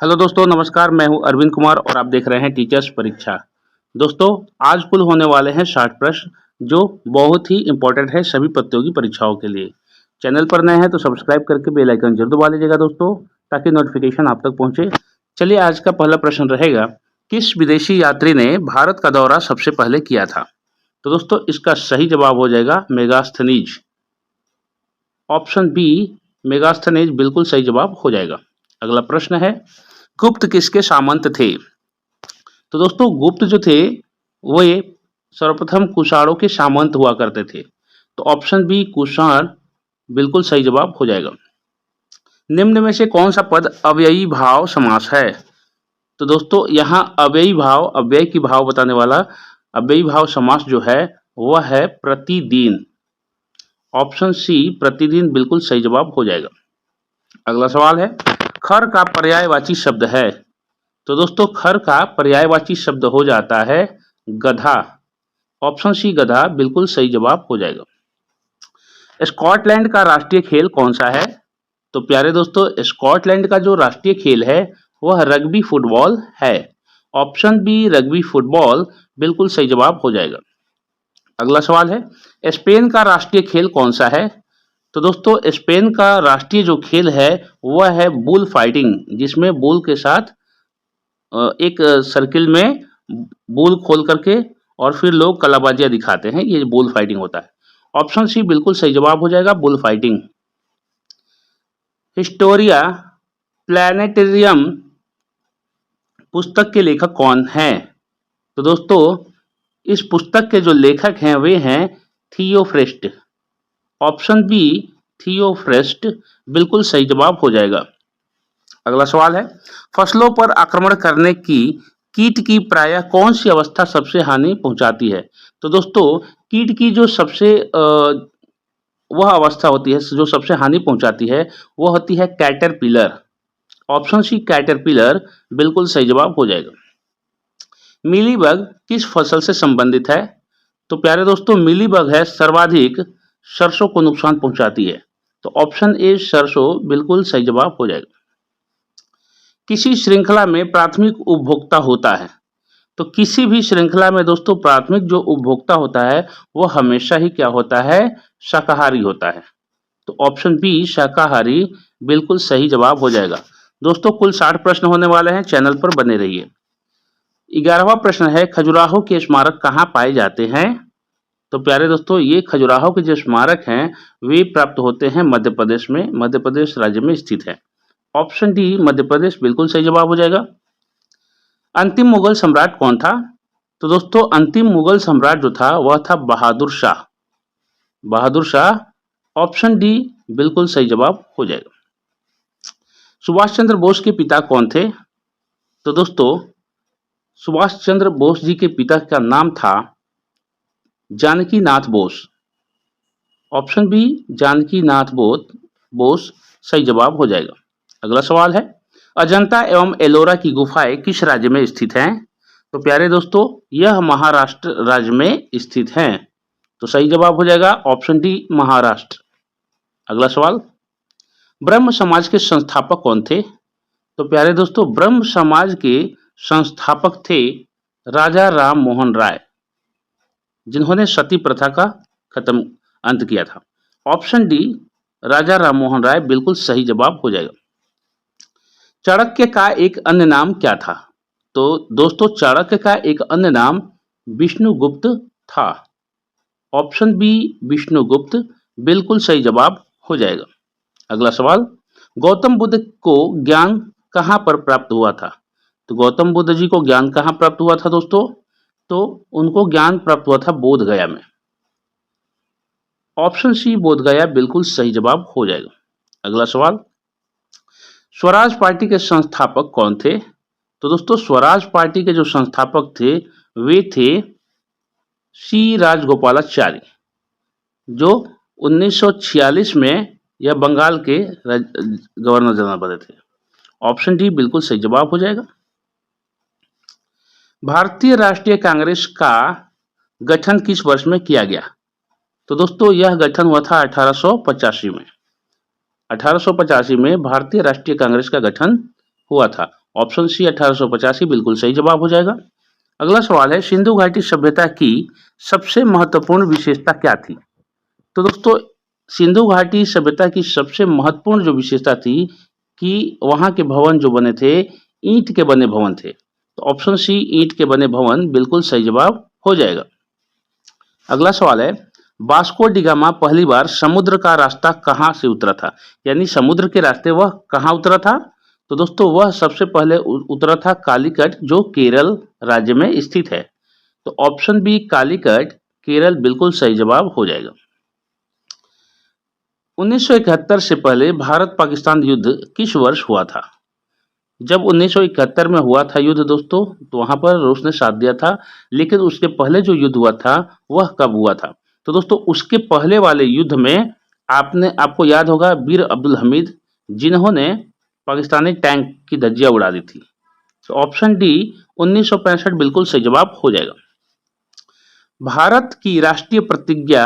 Hello दोस्तों, नमस्कार। मैं हूं अरविंद कुमार और आप देख रहे हैं टीचर्स परीक्षा। दोस्तों, आज कुल होने वाले हैं 60 प्रश्न, जो बहुत ही इंपॉर्टेंट है सभी प्रतियोगी परीक्षाओं के लिए। चैनल पर नए हैं तो सब्सक्राइब करके बेल आइकन जरूर दबा लीजिएगा दोस्तों, ताकि नोटिफिकेशन आप तक पहुंचे। चलिए, आज का पहला प्रश्न रहेगा, किस विदेशी यात्री ने भारत का दौरा सबसे पहले किया था? तो दोस्तों, इसका सही जवाब हो जाएगा मेगास्थनीज। ऑप्शन बी मेगास्थनीज बिल्कुल सही जवाब हो जाएगा। अगला प्रश्न है, गुप्त किसके सामंत थे? तो दोस्तों, गुप्त जो थे वो ये सर्वप्रथम कुषाणों के सामंत हुआ करते थे। तो ऑप्शन बी कुषाण बिल्कुल सही जवाब हो जाएगा। निम्न में से कौन सा पद अव्ययी भाव समास है? तो दोस्तों, यहाँ अव्ययी भाव, अव्यय की भाव बताने वाला अव्ययी भाव समास जो है वह है प्रतिदिन। ऑप्शन सी प्रतिदिन बिल्कुल सही जवाब हो जाएगा। अगला सवाल है, खर का पर्यायवाची शब्द है? तो दोस्तों, खर का पर्यायवाची शब्द हो जाता है गधा। ऑप्शन सी गधा बिल्कुल सही जवाब हो जाएगा। स्कॉटलैंड का राष्ट्रीय खेल कौन सा है? तो प्यारे दोस्तों, स्कॉटलैंड का जो राष्ट्रीय खेल है वह रग्बी फुटबॉल है। ऑप्शन बी रग्बी फुटबॉल बिल्कुल सही जवाब हो जाएगा। अगला सवाल है, स्पेन का राष्ट्रीय खेल कौन सा है? तो दोस्तों, स्पेन का राष्ट्रीय जो खेल है वह है बुल फाइटिंग, जिसमें बुल के साथ एक सर्किल में बुल खोल करके और फिर लोग कलाबाजियां दिखाते हैं, ये बुल फाइटिंग होता है। ऑप्शन सी बिल्कुल सही जवाब हो जाएगा, बुल फाइटिंग। हिस्टोरिया प्लानिटेरियम पुस्तक के लेखक कौन हैं? तो दोस्तों, इस पुस्तक के जो लेखक हैं वे हैं थियोफ्रेस्ट। ऑप्शन बी थियोफ्रेस्ट बिल्कुल सही जवाब हो जाएगा। अगला सवाल है, फसलों पर आक्रमण करने की कीट की प्रायः कौन सी अवस्था सबसे हानि पहुंचाती है? तो दोस्तों, कीट की जो सबसे वह अवस्था होती है जो सबसे हानि पहुंचाती है वह होती है कैटरपिलर। ऑप्शन सी कैटरपिलर बिल्कुल सही जवाब हो जाएगा। मीलीबग किस फसल से संबंधित है? तो प्यारे दोस्तों, मीलीबग है सर्वाधिक सरसों को नुकसान पहुंचाती है। तो ऑप्शन ए सरसों बिल्कुल सही जवाब हो जाएगा। किसी श्रृंखला में प्राथमिक उपभोक्ता होता है? तो किसी भी श्रृंखला में दोस्तों प्राथमिक जो उपभोक्ता होता है वो हमेशा ही क्या होता है? शाकाहारी होता है। तो ऑप्शन बी शाकाहारी बिल्कुल सही जवाब हो जाएगा। दोस्तों, कुल 60 प्रश्न होने वाले हैं, चैनल पर बने रहिए। 11वां प्रश्न है, खजुराहो के स्मारक कहाँ पाए जाते हैं? तो प्यारे दोस्तों, ये खजुराहो के जो स्मारक हैं वे प्राप्त होते हैं मध्य प्रदेश में, मध्य प्रदेश राज्य में स्थित है। ऑप्शन डी मध्य प्रदेश बिल्कुल सही जवाब हो जाएगा। अंतिम मुगल सम्राट कौन था? तो दोस्तों, अंतिम मुगल सम्राट जो था वह था बहादुर शाह। बहादुर शाह, ऑप्शन डी बिल्कुल सही जवाब हो जाएगा। सुभाष चंद्र बोस के पिता कौन थे? तो दोस्तों, सुभाष चंद्र बोस जी के पिता का नाम था जानकी नाथ बोस। ऑप्शन बी जानकी नाथ बोस सही जवाब हो जाएगा। अगला सवाल है, अजंता एवं एलोरा की गुफाएं किस राज्य में स्थित हैं? तो प्यारे दोस्तों, यह महाराष्ट्र राज्य में स्थित हैं। तो सही जवाब हो जाएगा ऑप्शन डी महाराष्ट्र। अगला सवाल, ब्रह्म समाज के संस्थापक कौन थे? तो प्यारे दोस्तों, ब्रह्म समाज के संस्थापक थे राजा राम मोहन राय, जिन्होंने सती प्रथा का अंत किया था। ऑप्शन डी राजा राम मोहन राय बिल्कुल सही जवाब हो जाएगा। चाणक्य का एक अन्य नाम क्या था? तो दोस्तों, चाणक्य का एक अन्य नाम विष्णुगुप्त था। ऑप्शन बी विष्णुगुप्त बिल्कुल सही जवाब हो जाएगा। अगला सवाल, गौतम बुद्ध को ज्ञान कहां पर प्राप्त हुआ था? तो गौतम बुद्ध जी को ज्ञान कहां प्राप्त हुआ था दोस्तों? तो उनको ज्ञान प्राप्त हुआ था बोध गया में। ऑप्शन सी बोध गया बिल्कुल सही जवाब हो जाएगा। अगला सवाल, स्वराज पार्टी के संस्थापक कौन थे? तो दोस्तों, स्वराज पार्टी के जो संस्थापक थे वे थे सी राजगोपालाचारी, जो 1946 में यह बंगाल के गवर्नर जनरल बने थे। ऑप्शन डी बिल्कुल सही जवाब हो जाएगा। भारतीय राष्ट्रीय कांग्रेस का गठन किस वर्ष में किया गया? तो दोस्तों, यह गठन हुआ था 1885 में। 1885 में भारतीय राष्ट्रीय कांग्रेस का गठन हुआ था। ऑप्शन सी 1885 बिल्कुल सही जवाब हो जाएगा। अगला सवाल है, सिंधु घाटी सभ्यता की सबसे महत्वपूर्ण विशेषता क्या थी? तो दोस्तों, सिंधु घाटी सभ्यता की सबसे महत्वपूर्ण जो विशेषता थी कि वहां के भवन जो बने थे, ईंट के बने भवन थे। तो ऑप्शन सी ईंट के बने भवन बिल्कुल सही जवाब हो जाएगा। अगला सवाल है, वास्को डी गामा पहली बार समुद्र का रास्ता कहां से उतरा था? यानी समुद्र के रास्ते वह कहां उतरा था? तो दोस्तों, वह सबसे पहले उतरा था कालीकट, जो केरल राज्य में स्थित है। तो ऑप्शन बी कालीकट केरल बिल्कुल सही जवाब हो जाएगा। 1971 से पहले भारत पाकिस्तान युद्ध किस वर्ष हुआ था? जब 1971 में हुआ था युद्ध दोस्तों, तो वहां पर रूस ने साथ दिया था, लेकिन उसके पहले जो युद्ध हुआ था वह कब हुआ था? तो दोस्तों, उसके पहले वाले युद्ध में आपको याद होगा वीर अब्दुल हमीद, जिन्होंने पाकिस्तानी टैंक की धज्जियां उड़ा दी थी। तो ऑप्शन डी 1965 बिल्कुल सही जवाब हो जाएगा। भारत की राष्ट्रीय प्रतिज्ञा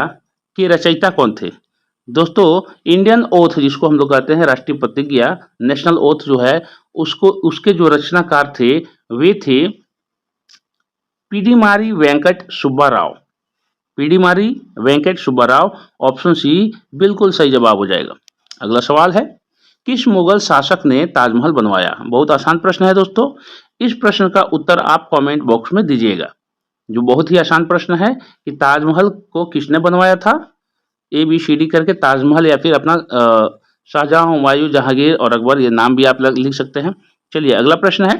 के रचयिता कौन थे? दोस्तों, इंडियन ओथ जिसको हम लोग कहते हैं, राष्ट्रीय प्रतिज्ञा, नेशनल ओथ जो है, उसके जो रचनाकार थे वे थे पीडीमारी वेंकट सुब्बा राव। पीडीमारी वेंकट सुब्बा राव, ऑप्शन सी बिल्कुल सही जवाब हो जाएगा। अगला सवाल है, किस मुगल शासक ने ताजमहल बनवाया? बहुत आसान प्रश्न है दोस्तों, इस प्रश्न का उत्तर आप कमेंट बॉक्स में दीजिएगा। जो बहुत ही आसान प्रश्न है कि ताजमहल को किसने बनवाया था? ABCD करके ताजमहल, या फिर अपना शाहजहां, हुमायूं, जहांगीर और अकबर, ये नाम भी आप लिख सकते हैं। चलिए अगला प्रश्न है,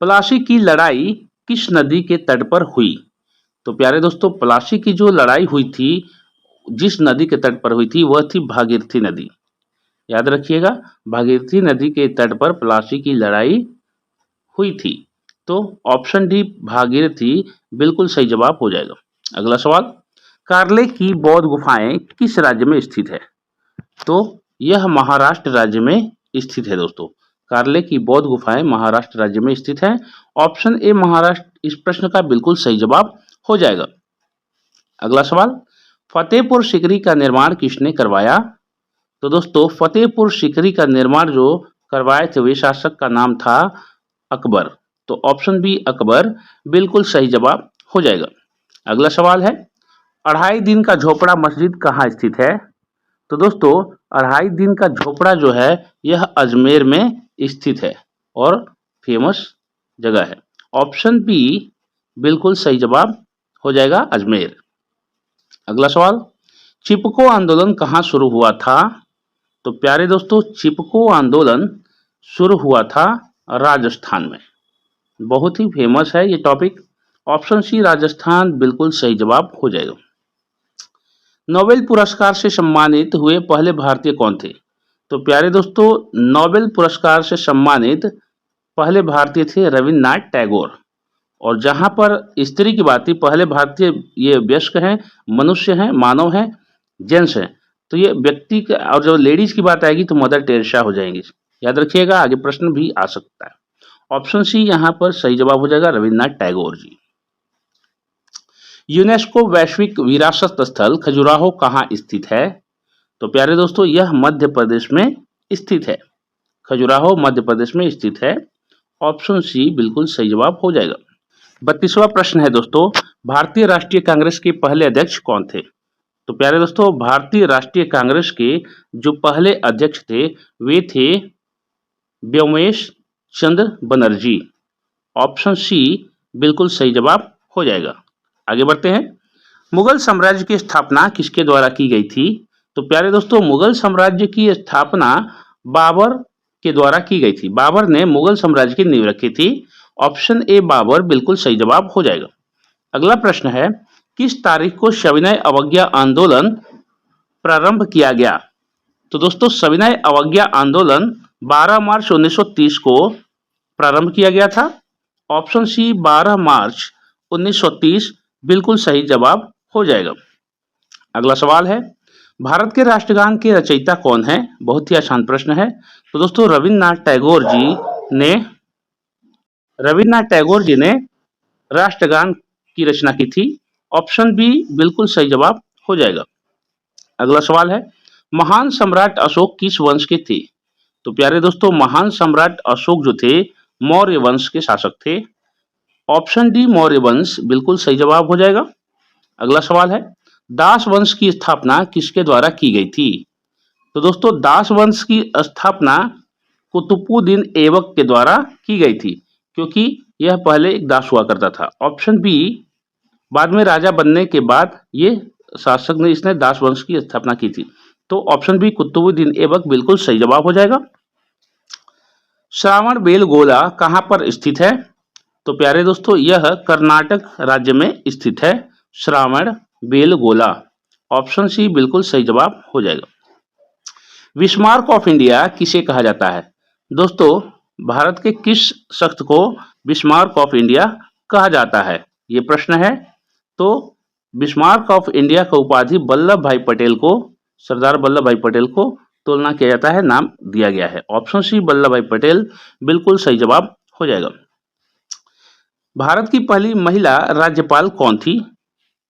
प्लासी की लड़ाई किस नदी के तट पर हुई? तो प्यारे दोस्तों, प्लासी की जो लड़ाई हुई थी, जिस नदी के तट पर हुई थी वह थी भागीरथी नदी। याद रखिएगा, भागीरथी नदी के तट पर प्लासी की लड़ाई हुई थी। तो ऑप्शन डी भागीरथी बिल्कुल सही जवाब हो जाएगा। अगला सवाल, कार्ले की बौद्ध गुफाएं किस राज्य में स्थित है? तो यह महाराष्ट्र राज्य में स्थित है दोस्तों। कार्ले की बौद्ध गुफाएं महाराष्ट्र राज्य में स्थित है। ऑप्शन ए महाराष्ट्र इस प्रश्न का बिल्कुल सही जवाब हो जाएगा। अगला सवाल, फतेहपुर सीकरी का निर्माण किसने करवाया? तो दोस्तों, फतेहपुर सीकरी का निर्माण जो करवाए थे वे शासक का नाम था अकबर। तो ऑप्शन बी अकबर बिल्कुल सही जवाब हो जाएगा। अगला सवाल है, अढ़ाई दिन का झोपड़ा मस्जिद कहाँ स्थित है? तो दोस्तों, अढ़ाई दिन का झोपड़ा जो है यह अजमेर में स्थित है और फेमस जगह है। ऑप्शन बी बिल्कुल सही जवाब हो जाएगा, अजमेर। अगला सवाल, चिपको आंदोलन कहाँ शुरू हुआ था? तो प्यारे दोस्तों, चिपको आंदोलन शुरू हुआ था राजस्थान में। बहुत ही फेमस है ये टॉपिक। ऑप्शन सी राजस्थान बिल्कुल सही जवाब हो जाएगा। नोबेल पुरस्कार से सम्मानित हुए पहले भारतीय कौन थे? तो प्यारे दोस्तों, नोबेल पुरस्कार से सम्मानित पहले भारतीय थे रविन्द्रनाथ टैगोर। और जहां पर स्त्री की बात थी, पहले भारतीय ये वयस्क हैं, मनुष्य हैं, मानव हैं, जेंट्स हैं। तो ये व्यक्ति और जब लेडीज की बात आएगी तो मदर टेरेसा हो जाएंगी। याद रखिएगा, आगे प्रश्न भी आ सकता है। ऑप्शन सी यहाँ पर सही जवाब हो जाएगा, रविन्द्रनाथ टैगोर जी। यूनेस्को वैश्विक विरासत स्थल खजुराहो कहाँ स्थित है? तो प्यारे दोस्तों, यह मध्य प्रदेश में स्थित है। खजुराहो मध्य प्रदेश में स्थित है। ऑप्शन सी बिल्कुल सही जवाब हो जाएगा। 32वां प्रश्न है दोस्तों, भारतीय राष्ट्रीय कांग्रेस के पहले अध्यक्ष कौन थे? तो प्यारे दोस्तों, भारतीय राष्ट्रीय कांग्रेस के जो पहले अध्यक्ष थे वे थे व्योमेश चंद्र बनर्जी। ऑप्शन सी बिल्कुल सही जवाब हो जाएगा। आगे बढ़ते हैं, मुगल साम्राज्य की स्थापना किसके द्वारा की गई थी? तो प्यारे दोस्तों, मुगल साम्राज्य की स्थापना बाबर के द्वारा की गई थी। बाबर ने मुगल साम्राज्य की नींव रखी थी। ऑप्शन ए बाबर बिल्कुल सही जवाब हो जाएगा। अगला प्रश्न है, किस तारीख को सविनय अवज्ञा आंदोलन प्रारंभ किया गया? तो दोस्तों, सविनय अवज्ञा आंदोलन 12 मार्च 1930 को प्रारंभ किया गया था। ऑप्शन सी 12 मार्च 1930 बिल्कुल सही जवाब हो जाएगा। अगला सवाल है, भारत के राष्ट्रगान के रचयिता कौन है? बहुत ही आसान प्रश्न है। तो दोस्तों, रविन्द्रनाथ टैगोर जी ने राष्ट्रगान की रचना की थी। ऑप्शन बी बिल्कुल सही जवाब हो जाएगा। अगला सवाल है, महान सम्राट अशोक किस वंश के थे? तो प्यारे दोस्तों, महान सम्राट अशोक जो थे मौर्य वंश के शासक थे। ऑप्शन डी मौर्य वंश बिल्कुल सही जवाब हो जाएगा। अगला सवाल है, दास वंश की स्थापना किसके द्वारा की गई थी? तो दोस्तों, दास वंश की स्थापना कुतुबुद्दीन ऐबक के द्वारा की गई थी, क्योंकि यह पहले एक दास हुआ करता था। ऑप्शन बी, बाद में राजा बनने के बाद ये शासक ने इसने दास वंश की स्थापना की थी। तो ऑप्शन बी कुतुबुद्दीन ऐबक बिल्कुल सही जवाब हो जाएगा। श्रावण बेलगोला कहाँ पर स्थित है? तो प्यारे दोस्तों, यह कर्नाटक राज्य में स्थित है, श्रावण बेलगोला। ऑप्शन सी बिल्कुल सही जवाब हो जाएगा। बिस्मार्क ऑफ इंडिया किसे कहा जाता है? दोस्तों, भारत के किस शख्स को बिस्मार्क ऑफ इंडिया कहा जाता है, ये प्रश्न है। तो बिस्मार्क ऑफ इंडिया का उपाधि वल्लभ भाई पटेल को, सरदार वल्लभ भाई पटेल को तुलना किया जाता है, नाम दिया गया है। ऑप्शन सी वल्लभ भाई पटेल बिल्कुल सही जवाब हो जाएगा। भारत की पहली महिला राज्यपाल कौन थी?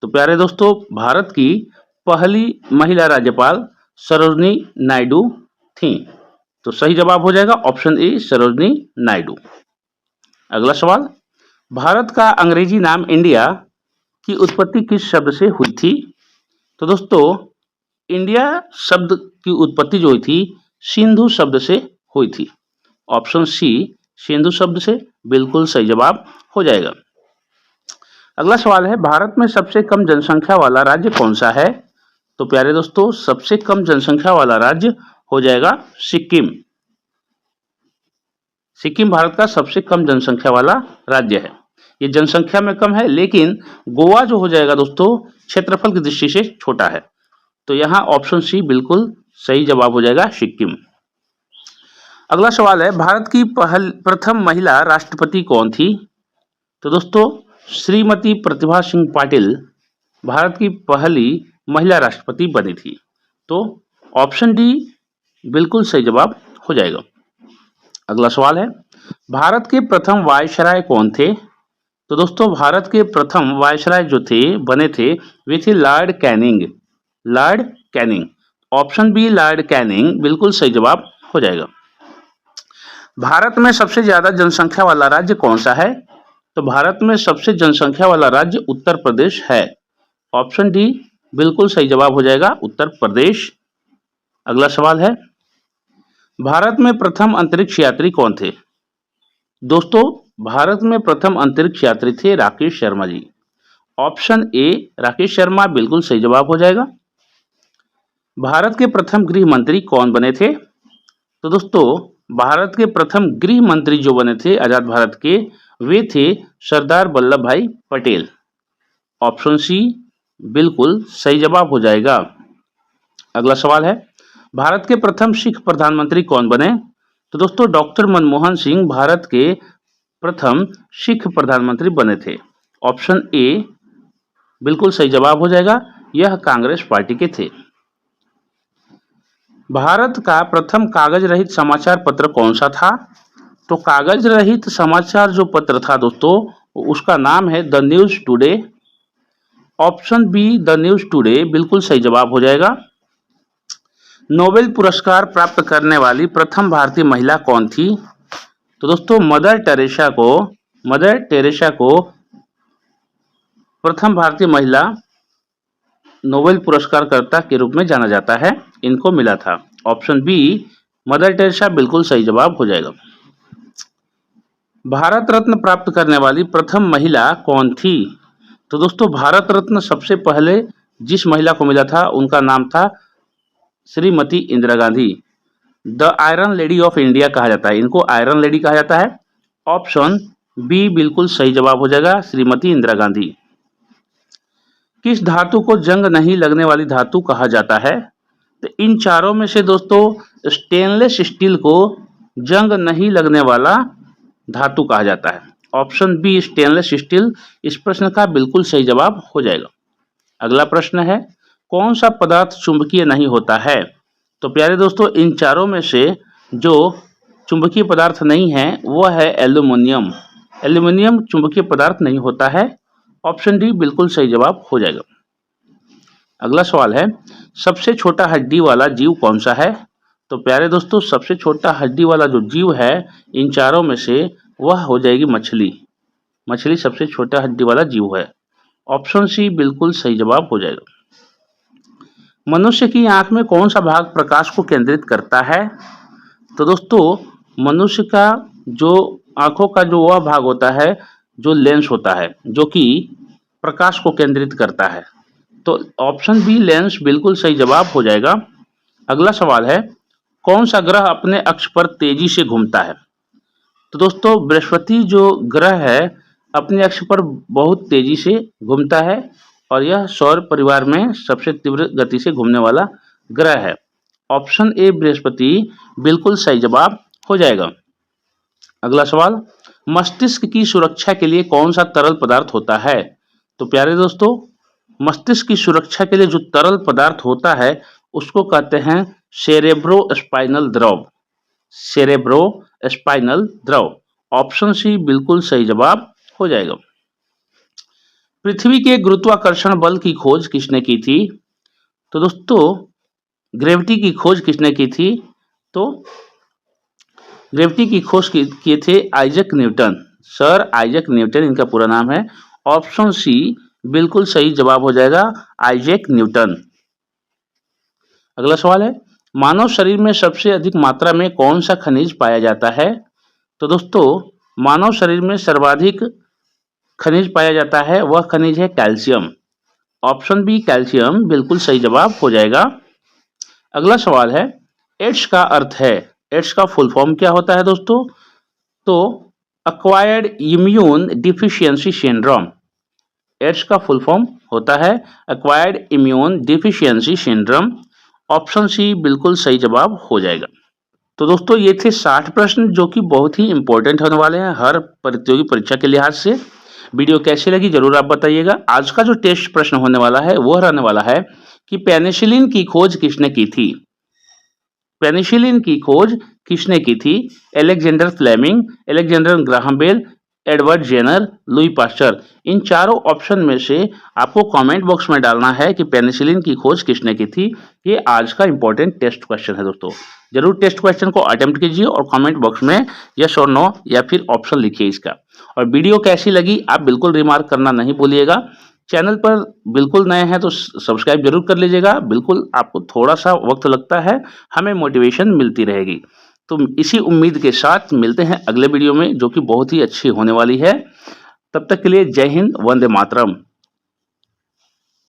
तो प्यारे दोस्तों, भारत की पहली महिला राज्यपाल सरोजनी नायडू थी। तो सही जवाब हो जाएगा ऑप्शन ए सरोजनी नायडू। अगला सवाल, भारत का अंग्रेजी नाम इंडिया की उत्पत्ति किस शब्द से हुई थी? तो दोस्तों, इंडिया शब्द की उत्पत्ति जो हुई थी सिंधु शब्द से हुई थी। ऑप्शन सी सिंधु शब्द से बिल्कुल सही जवाब हो जाएगा। अगला सवाल है, भारत में सबसे कम जनसंख्या वाला राज्य कौन सा है? तो प्यारे दोस्तों, सबसे कम जनसंख्या वाला राज्य हो जाएगा सिक्किम। सिक्किम भारत का सबसे कम जनसंख्या वाला राज्य है। ये जनसंख्या में कम है, लेकिन गोवा जो हो जाएगा दोस्तों क्षेत्रफल की दृष्टि से छोटा है। तो यहाँ ऑप्शन सी बिल्कुल सही जवाब हो जाएगा, सिक्किम। अगला सवाल है, भारत की प्रथम महिला राष्ट्रपति कौन थी? तो दोस्तों, श्रीमती प्रतिभा सिंह पाटिल भारत की पहली महिला राष्ट्रपति बनी थी। तो ऑप्शन डी बिल्कुल सही जवाब हो जाएगा। अगला सवाल है, भारत के प्रथम वायसराय कौन थे? तो दोस्तों, भारत के प्रथम वायसराय जो थे बने थे वे थे Lord Canning. Lord Canning. Option B Lord Canning बिल्कुल सही जवाब हो जाएगा। भारत में सबसे ज्यादा जनसंख्या वाला राज्य कौन सा है? तो भारत में सबसे जनसंख्या वाला राज्य उत्तर प्रदेश है। ऑप्शन डी बिल्कुल सही जवाब हो जाएगा, उत्तर प्रदेश। अगला सवाल है, भारत में प्रथम अंतरिक्ष यात्री कौन थे? दोस्तों, भारत में प्रथम अंतरिक्ष यात्री थे राकेश शर्मा जी। ऑप्शन ए राकेश शर्मा बिल्कुल सही जवाब हो जाएगा। भारत के प्रथम गृह मंत्री कौन बने थे? तो दोस्तों, भारत के प्रथम गृह मंत्री जो बने थे आजाद भारत के, वे थे सरदार वल्लभ भाई पटेल। ऑप्शन सी बिल्कुल सही जवाब हो जाएगा। अगला सवाल है, भारत के प्रथम सिख प्रधानमंत्री कौन बने? तो दोस्तों, डॉक्टर मनमोहन सिंह भारत के प्रथम सिख प्रधानमंत्री बने थे। ऑप्शन ए बिल्कुल सही जवाब हो जाएगा, यह कांग्रेस पार्टी के थे। भारत का प्रथम कागज रहित समाचार पत्र कौन सा था? तो कागज रहित समाचार जो पत्र था दोस्तों, उसका नाम है the news today. Option be the news today बिल्कुल सही जवाब हो जाएगा। नोबेल पुरस्कार प्राप्त करने वाली प्रथम भारतीय महिला कौन थी? तो दोस्तों, मदर टेरेसा को प्रथम भारतीय महिला नोबेल पुरस्कारकर्ता के रूप में जाना जाता है, इनको मिला था। ऑप्शन बी मदर टेरेसा बिल्कुल सही जवाब हो जाएगा। भारत रत्न प्राप्त करने वाली प्रथम महिला कौन थी? तो दोस्तों, भारत रत्न सबसे पहले जिस महिला को मिला था उनका नाम था Shrimati Indira Gandhi. The iron lady of India कहा जाता है, इनको आयरन लेडी कहा जाता है। ऑप्शन बी बिल्कुल सही जवाब हो जाएगा, श्रीमती इंदिरा गांधी। किस धातु को जंग नहीं लगने वाली धातु कहा जाता है? तो इन चारों में से दोस्तों स्टेनलेस स्टील को जंग नहीं लगने वाला धातु कहा जाता है। ऑप्शन बी स्टेनलेस स्टील इस प्रश्न का बिल्कुल सही जवाब हो जाएगा। अगला प्रश्न है, कौन सा पदार्थ चुंबकीय नहीं होता है? तो प्यारे दोस्तों, इन चारों में से जो चुंबकीय पदार्थ नहीं है वह है एल्यूमिनियम। एल्यूमिनियम चुंबकीय पदार्थ नहीं होता है। ऑप्शन डी बिल्कुल सही जवाब हो जाएगा। अगला सवाल है, सबसे छोटा हड्डी वाला जीव कौन सा है? तो प्यारे दोस्तों सबसे छोटा हड्डी वाला जो जीव है इन चारों में से वह हो जाएगी मछली। मछली सबसे छोटा हड्डी वाला जीव है। ऑप्शन सी बिल्कुल सही जवाब हो जाएगा। मनुष्य की आंख में कौन सा भाग प्रकाश को केंद्रित करता है? तो दोस्तों मनुष्य का जो आंखों का जो वह भाग होता है जो लेंस होता है जो कि प्रकाश को केंद्रित करता है। तो ऑप्शन बी लेंस बिल्कुल सही जवाब हो जाएगा। अगला सवाल है कौन सा ग्रह अपने अक्ष पर तेजी से घूमता है? तो दोस्तों बृहस्पति जो ग्रह है अपने अक्ष पर बहुत तेजी से घूमता है और यह सौर परिवार में सबसे तीव्र गति से घूमने वाला ग्रह है। ऑप्शन ए बृहस्पति बिल्कुल सही जवाब हो जाएगा। अगला सवाल मस्तिष्क की सुरक्षा के लिए कौन सा तरल पदार्थ होता है? तो प्यारे दोस्तों मस्तिष्क की सुरक्षा के लिए जो तरल पदार्थ होता है उसको कहते हैं सेरेब्रोस्पाइनल द्रव। सेरेब्रोस्पाइनल द्रव। ऑप्शन सी बिल्कुल सही जवाब हो जाएगा। पृथ्वी के गुरुत्वाकर्षण बल की खोज किसने की थी? तो दोस्तों ग्रेविटी की खोज किसने की थी? तो ग्रेविटी की खोज किए थे Isaac Newton. Sir Isaac Newton इनका पूरा नाम है। ऑप्शन सी बिल्कुल सही जवाब हो जाएगा आइजैक न्यूटन। अगला सवाल है मानव शरीर में सबसे अधिक मात्रा में कौन सा खनिज पाया जाता है? तो दोस्तों मानव शरीर में सर्वाधिक खनिज पाया जाता है वह खनिज है कैल्शियम। ऑप्शन बी कैल्शियम बिल्कुल सही जवाब हो जाएगा। अगला सवाल है एड्स का अर्थ है। एड्स का फुल फॉर्म क्या होता है दोस्तों? तो acquired immune deficiency syndrome. AIDS का फुल फॉर्म होता है acquired immune deficiency syndrome. Option C बिल्कुल सही जवाब हो जाएगा। तो दोस्तों ये थे 60 प्रश्न जो कि बहुत ही इंपॉर्टेंट होने वाले हैं हर प्रतियोगी परीक्षा के लिहाज से। वीडियो कैसी लगी जरूर आप बताइएगा। आज का जो टेस्ट प्रश्न होने वाला है वह रहने वाला है कि पेनिसिलिन की खोज किसने की थी? पेनिसिलिन की खोज किसने की थी? Alexander Fleming, Alexander Graham Bell, Edward Jenner, Louis Pasteur. इन चारों ऑप्शन में से आपको कमेंट बॉक्स में डालना है कि पेनिसिलिन की खोज किसने की थी। ये आज का इंपॉर्टेंट टेस्ट क्वेश्चन है दोस्तों। जरूर टेस्ट क्वेश्चन को अटेम्प्ट कीजिए और कमेंट बॉक्स में यस और नो या फिर ऑप्शन लिखिए इसका। और वीडियो कैसी लगी आप बिल्कुल रिमार्क करना नहीं भूलिएगा। चैनल पर बिल्कुल नए हैं तो सब्सक्राइब जरूर कर लीजिएगा। बिल्कुल आपको थोड़ा सा वक्त लगता है, हमें मोटिवेशन मिलती रहेगी। तो इसी उम्मीद के साथ मिलते हैं अगले वीडियो में जो कि बहुत ही अच्छी होने वाली है। तब तक के लिए जय हिंद, वंदे मातरम।